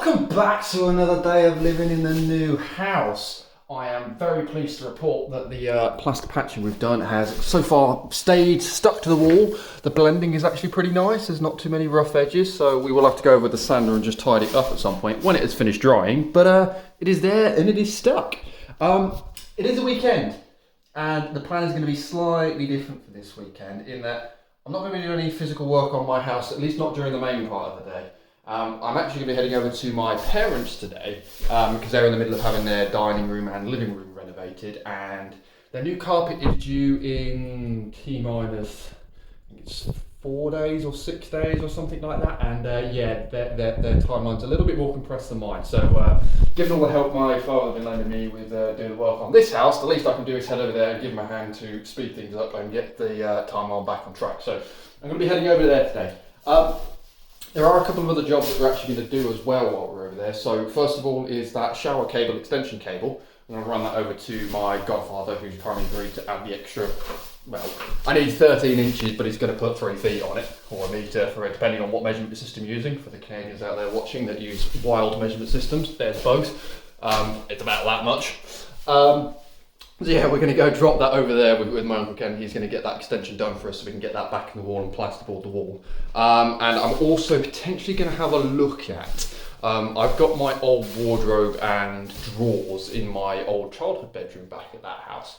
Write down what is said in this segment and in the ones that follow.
Welcome back to another day of living in the new house. I am very pleased to report that the plaster patching we've done has so far stayed stuck to the wall. The blending is actually pretty nice, there's not too many rough edges, so we will have to go over with the sander and just tidy it up at some point when it has finished drying, but it is there and it is stuck. It is a weekend, and the plan is going to be slightly different for this weekend in that I'm not going to be doing any physical work on my house, at least not during the main part of the day. I'm actually going to be heading over to my parents today because they're in the middle of having their dining room and living room renovated, and their new carpet is due in T-minus, I think it's 4 days or 6 days or something like that, and yeah, their timeline's a little bit more compressed than mine, so given all the help my father has been lending me with doing the work on this house, the least I can do is head over there and give him a hand to speed things up and get the timeline back on track. So I'm going to be heading over there today. There are a couple of other jobs that we're actually going to do as well while we're over there. So first of all is that shower cable extension cable. I'm going to run that over to my godfather, who's kindly agreed to add the extra, well, I need 13 inches, but he's going to put 3 feet on it, or a metre, for it, depending on what measurement system you're using. For the Canadians out there watching that use wild measurement systems, there's both. It's about that much. So yeah, we're going to go drop that over there with my Uncle Ken. He's going to get that extension done for us so we can get that back in the wall and plasterboard the wall. And I'm also potentially going to have a look at, I've got my old wardrobe and drawers in my old childhood bedroom back at that house.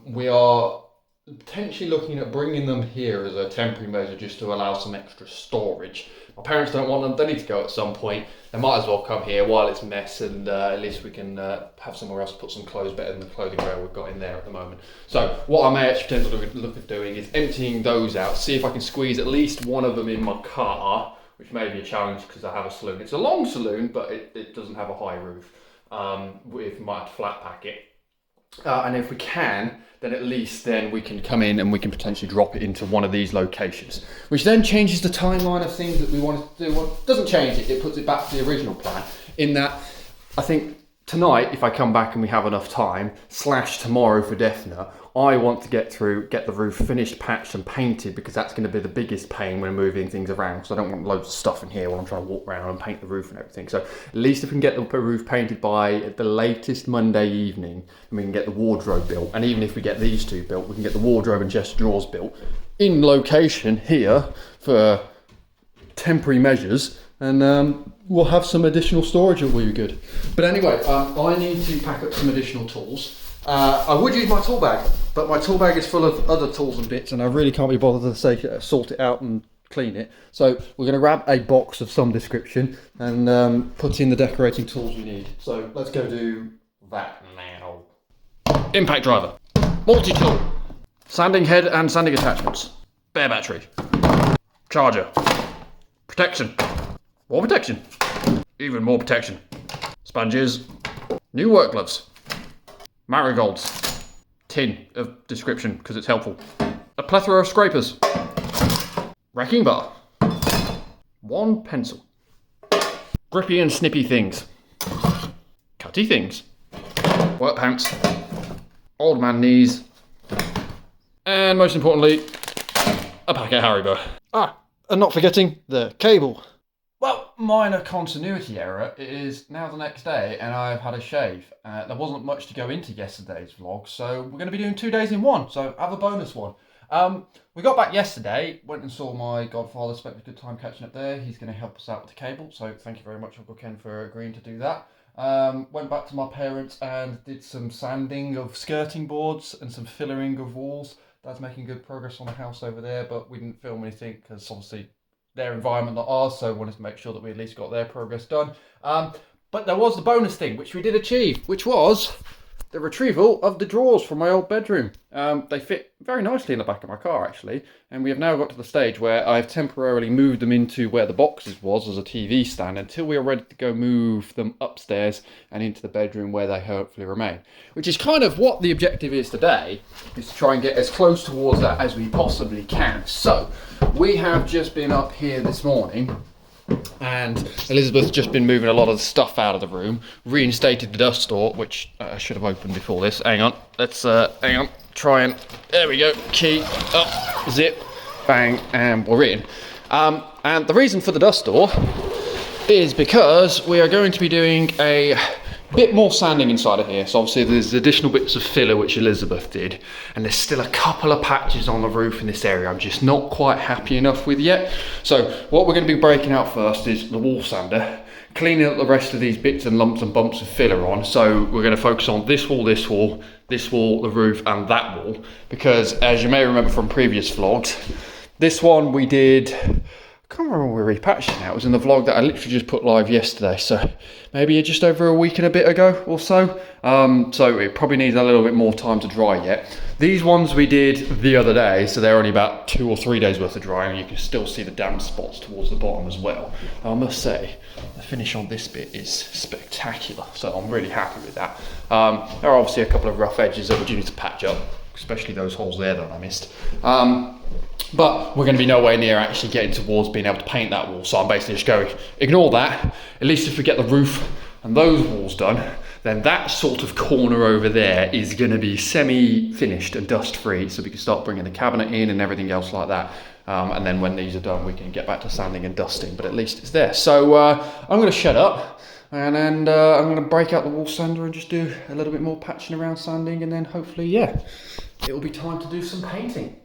We are potentially looking at bringing them here as a temporary measure just to allow some extra storage. My parents don't want them, they need to go at some point. They might as well come here while it's a mess, and at least we can have somewhere else to put some clothes better than the clothing rail we've got in there at the moment. So what I may actually tend to look at doing is emptying those out, see if I can squeeze at least one of them in my car, which may be a challenge because I have a saloon. It's a long saloon, but it doesn't have a high roof. We might have to flat pack it. And if we can, then at least then we can come in and we can potentially drop it into one of these locations, which then changes the timeline of things that we want to do. Well, it doesn't change it, it puts it back to the original plan, in that I think tonight, if I come back and we have enough time, / tomorrow for definite, I want to get the roof finished, patched and painted, because that's going to be the biggest pain when moving things around, because I don't want loads of stuff in here while I'm trying to walk around and paint the roof and everything. So at least if we can get the roof painted by the latest Monday evening, and we can get the wardrobe built, and even if we get these two built, we can get the wardrobe and chest of drawers built in location here for temporary measures, and we'll have some additional storage that will be good. But anyway, I need to pack up some additional tools. I would use my tool bag, but my tool bag is full of other tools and bits, and I really can't be bothered to sort it out and clean it. So we're going to grab a box of some description and put in the decorating tools we need. So let's go do that now. Impact driver, multi-tool, sanding head and sanding attachments, bare battery, charger, protection, more protection, even more protection, sponges, new work gloves, marigolds, tin of description because it's helpful, a plethora of scrapers, racking bar, one pencil, grippy and snippy things, cutty things, work pants, old man knees, and most importantly, a packet of Haribo. And not forgetting the cable. Well, minor continuity error. It is now the next day and I've had a shave. There wasn't much to go into yesterday's vlog, so we're going to be doing 2 days in one, so have a bonus one. We got back yesterday, went and saw my godfather, spent a good time catching up there. He's going to help us out with the cable, so thank you very much, Uncle Ken, for agreeing to do that. Went back to my parents and did some sanding of skirting boards and some fillering of walls. Dad's making good progress on the house over there, but we didn't film anything because obviously their environment, not ours, so wanted to make sure that we at least got their progress done. But there was the bonus thing, which we did achieve, which was the retrieval of the drawers from my old bedroom. They fit very nicely in the back of my car, actually, and we have now got to the stage where I've temporarily moved them into where the boxes was as a TV stand until we are ready to go move them upstairs and into the bedroom where they hopefully remain. Which is kind of what the objective is today, is to try and get as close towards that as we possibly can. So, we have just been up here this morning, and Elizabeth's just been moving a lot of the stuff out of the room, reinstated the dust store, which I should have opened before this. Hang on, let's, hang on, try and, there we go, key, up, zip, bang, and we're in. And the reason for the dust store is because we are going to be doing a bit more sanding inside of here. So obviously there's additional bits of filler which Elizabeth did, and there's still a couple of patches on the roof in this area I'm just not quite happy enough with yet. So what we're going to be breaking out first is the wall sander, cleaning up the rest of these bits and lumps and bumps of filler on. So we're going to focus on this wall, this wall, this wall, the roof, and that wall, because as you may remember from previous vlogs, this one we did, I can't remember when we repatched it now. It was in the vlog that I literally just put live yesterday, so maybe just over a week and a bit ago or so. So it probably needs a little bit more time to dry yet. These ones we did the other day, so they're only about 2 or 3 days worth of drying, and you can still see the damp spots towards the bottom as well. I must say, the finish on this bit is spectacular, so I'm really happy with that. There are obviously a couple of rough edges that we do need to patch up, especially those holes there that I missed. But we're going to be nowhere near actually getting towards being able to paint that wall. So I'm basically just going, ignore that. At least if we get the roof and those walls done, then that sort of corner over there is going to be semi-finished and dust-free. So we can start bringing the cabinet in and everything else like that. And then when these are done, we can get back to sanding and dusting. But at least it's there. So I'm going to shut up. And then I'm going to break out the wall sander and just do a little bit more patching around sanding. And then hopefully, yeah, it'll be time to do some painting.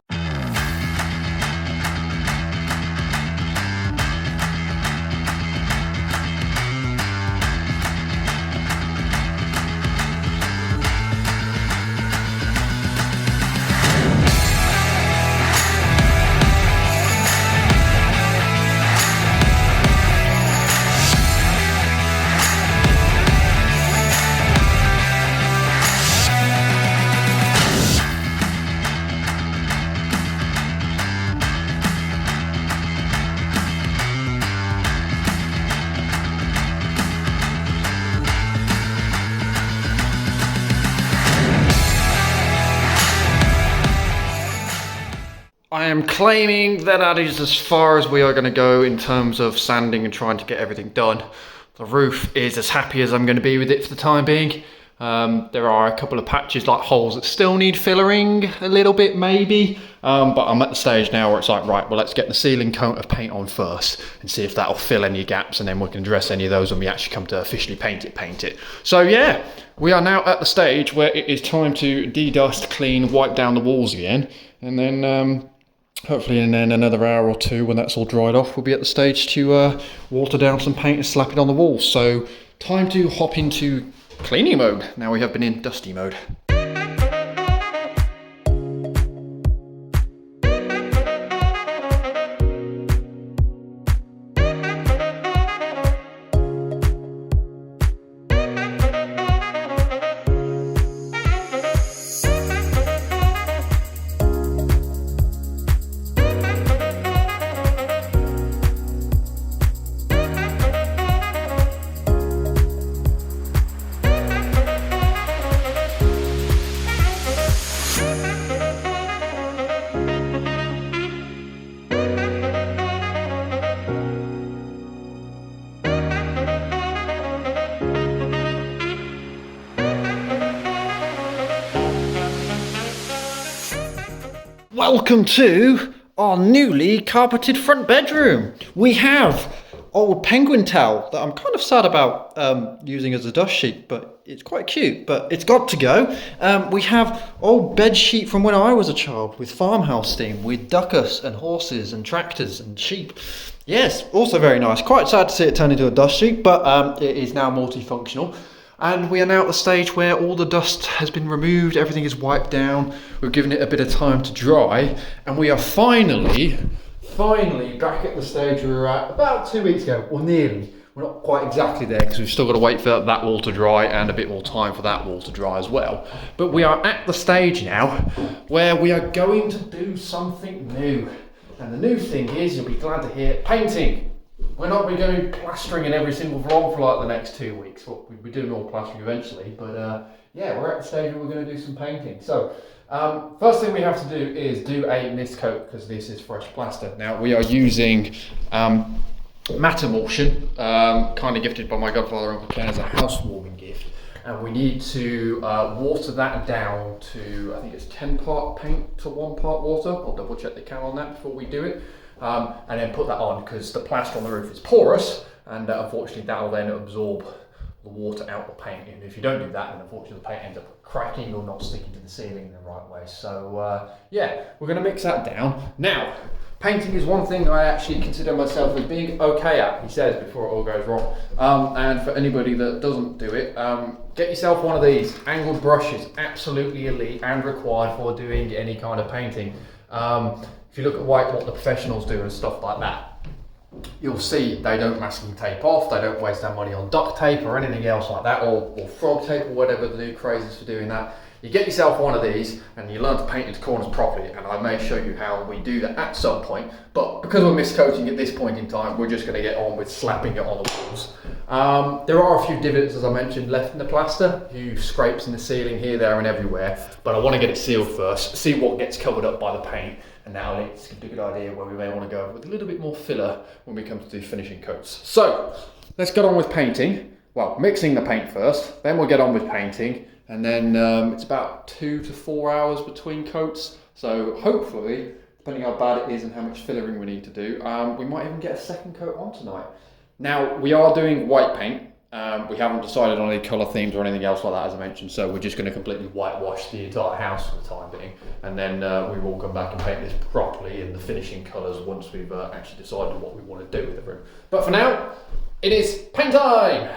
I am claiming that is as far as we are going to go in terms of sanding and trying to get everything done. The roof is as happy as I'm going to be with it for the time being. There are a couple of patches like holes that still need fillering a little bit maybe, but I'm at the stage now where it's like, right, well, let's get the ceiling coat of paint on first and see if that'll fill any gaps, and then we can address any of those when we actually come to officially paint it. So yeah, we are now at the stage where it is time to de-dust, clean, wipe down the walls again, and then hopefully in another hour or two, when that's all dried off, we'll be at the stage to water down some paint and slap it on the walls. So time to hop into cleaning mode. Now we have been in dusty mode. Welcome to our newly carpeted front bedroom. We have old penguin towel that I'm kind of sad about using as a dust sheet, but it's quite cute, but it's got to go. We have old bed sheet from when I was a child with farmhouse theme, with duckers and horses and tractors and sheep. Yes, also very nice. Quite sad to see it turn into a dust sheet, but it is now multifunctional. And we are now at the stage where all the dust has been removed, everything is wiped down, we've given it a bit of time to dry, and we are finally back at the stage we were at about 2 weeks ago, or nearly. We're not quite exactly there because we've still got to wait for that wall to dry and a bit more time for that wall to dry as well. But we are at the stage now where we are going to do something new. And the new thing is, you'll be glad to hear, painting. We're not going to be doing plastering in every single vlog for like the next 2 weeks. Well, we'll be doing all plastering eventually, but yeah, we're at the stage where we're going to do some painting. So, first thing we have to do is do a mist coat, because this is fresh plaster. Now, we are using matte emulsion, kind of gifted by my godfather, Uncle Ken, as a housewarming gift. And we need to water that down to, I think it's 10 part paint to 1 part water. I'll double check the count on that before we do it. and then put that on, because the plaster on the roof is porous, and unfortunately that will then absorb the water out the paint. And if you don't do that, then unfortunately the paint ends up cracking or not sticking to the ceiling in the right way. So yeah, we're going to mix that down. Now, painting is one thing I actually consider myself as being okay at, he says, before it all goes wrong. And for anybody that doesn't do it, get yourself one of these. Angled brushes, absolutely elite and required for doing any kind of painting. If you look at what the professionals do and stuff like that, you'll see they don't masking tape off, they don't waste their money on duct tape or anything else like that, or frog tape or whatever the new craze is for doing that. You get yourself one of these and you learn to paint into corners properly, and I may show you how we do that at some point, but because we're miscoating at this point in time, we're just going to get on with slapping it on the walls. There are a few divots, as I mentioned, left in the plaster, a few scrapes in the ceiling here, there and everywhere, but I want to get it sealed first, see what gets covered up by the paint, and now it's a good idea where we may want to go with a little bit more filler when we come to do finishing coats. So let's get on with painting. Well, mixing the paint first, then we'll get on with painting, and then it's about 2 to 4 hours between coats. So hopefully, depending how bad it is and how much fillering we need to do, we might even get a second coat on tonight. Now, we are doing white paint. We haven't decided on any colour themes or anything else like that, as I mentioned, so we're just going to completely whitewash the entire house for the time being, and then we will come back and paint this properly in the finishing colours once we've actually decided what we want to do with the room. But for now, it is paint time!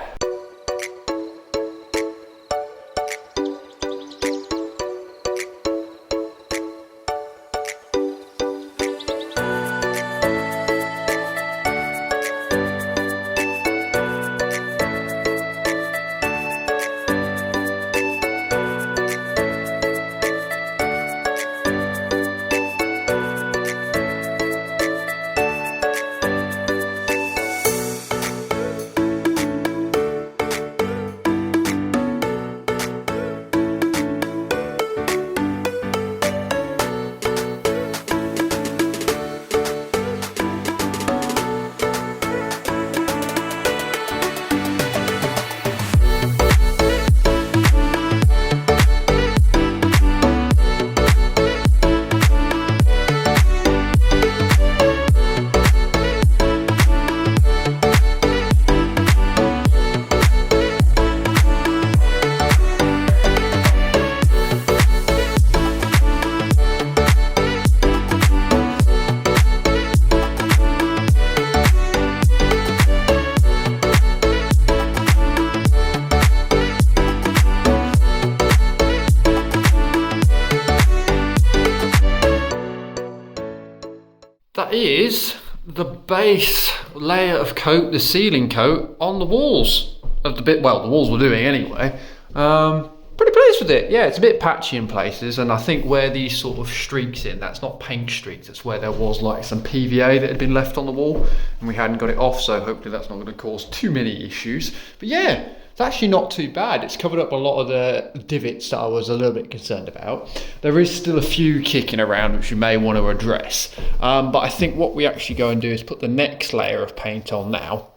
That is the base layer of coat, the ceiling coat on the walls of the bit, well, the walls we're doing anyway. Pretty pleased with it. Yeah, it's a bit patchy in places, and I think where these sort of streaks in, that's not paint streaks, it's where there was like some PVA that had been left on the wall and we hadn't got it off, so hopefully that's not going to cause too many issues. But yeah, it's actually not too bad. It's covered up a lot of the divots that I was a little bit concerned about. There is still a few kicking around which you may want to address. But I think what we actually go and do is put the next layer of paint on now,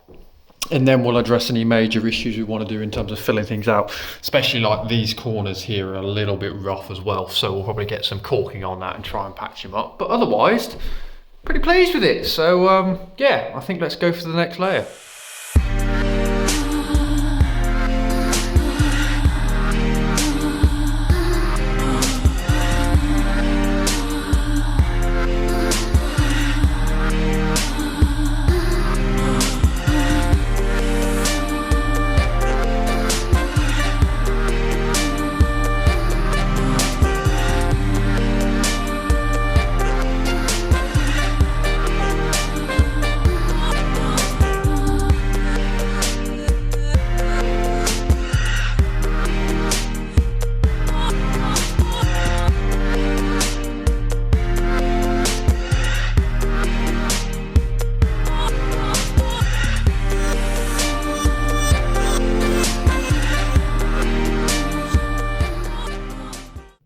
and then we'll address any major issues we want to do in terms of filling things out, especially like these corners here are a little bit rough as well. So we'll probably get some caulking on that and try and patch them up. But otherwise, pretty pleased with it. So yeah, I think let's go for the next layer.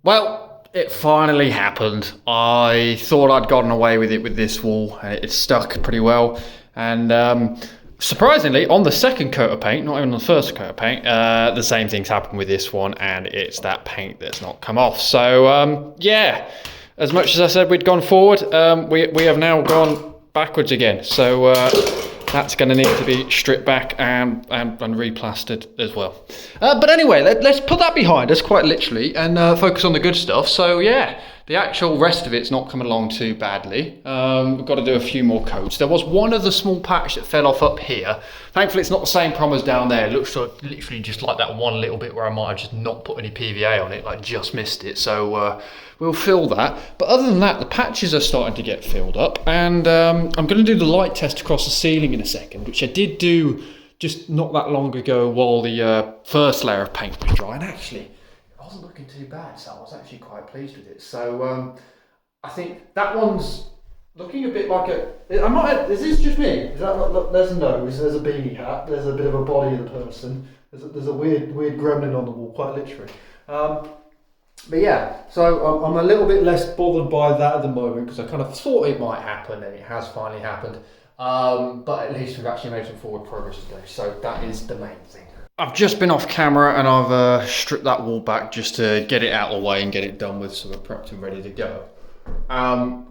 Well, it finally happened. I thought I'd gotten away with it with this wall. It stuck pretty well. And surprisingly, on the second coat of paint, not even on the first coat of paint, the same thing's happened with this one, and it's that paint that's not come off. So yeah, as much as I said we'd gone forward, we have now gone backwards again. So that's going to need to be stripped back and replastered as well. But anyway, let's put that behind us quite literally and focus on the good stuff. So yeah, the actual rest of it's not coming along too badly. We've got to do a few more coats. There was one other small patch that fell off up here. Thankfully, it's not the same problem as down there. It looks like literally just like that one little bit where I might have just not put any PVA on it, like just missed it. So we'll fill that. But other than that, the patches are starting to get filled up, and I'm going to do the light test across the ceiling in a second, which I did do just not that long ago while the first layer of paint was dry. And actually, it wasn't looking too bad, so I was actually quite pleased with it. So I think that one's looking a bit like is this just me? Is that look, there's a nose, there's a beanie hat, there's a bit of a body of the person, there's a weird gremlin on the wall, quite literally. But yeah, so I'm a little bit less bothered by that at the moment because I kind of thought it might happen and it has finally happened. But at least we've actually made some forward progress today, so that is the main thing. I've just been off camera and I've stripped that wall back just to get it out of the way and get it done with, so we're prepped and ready to go.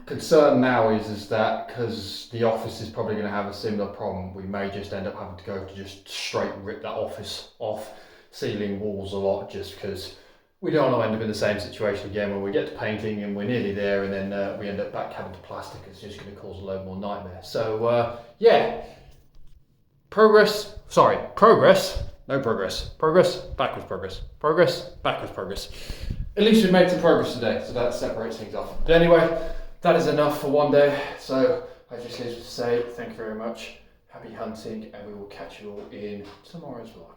Concern now is that because the office is probably going to have a similar problem, we may just end up having to go to just straight rip that office off, ceiling walls a lot, just because we don't want to end up in the same situation again when we get to painting and we're nearly there and then we end up back having to plastic. It's just going to cause a load more nightmare. So yeah, progress, no progress, backwards progress. At least we've made some progress today, so that separates things off. But anyway, that is enough for one day. So I just leave to say thank you very much, happy hunting, and we will catch you all in tomorrow's vlog.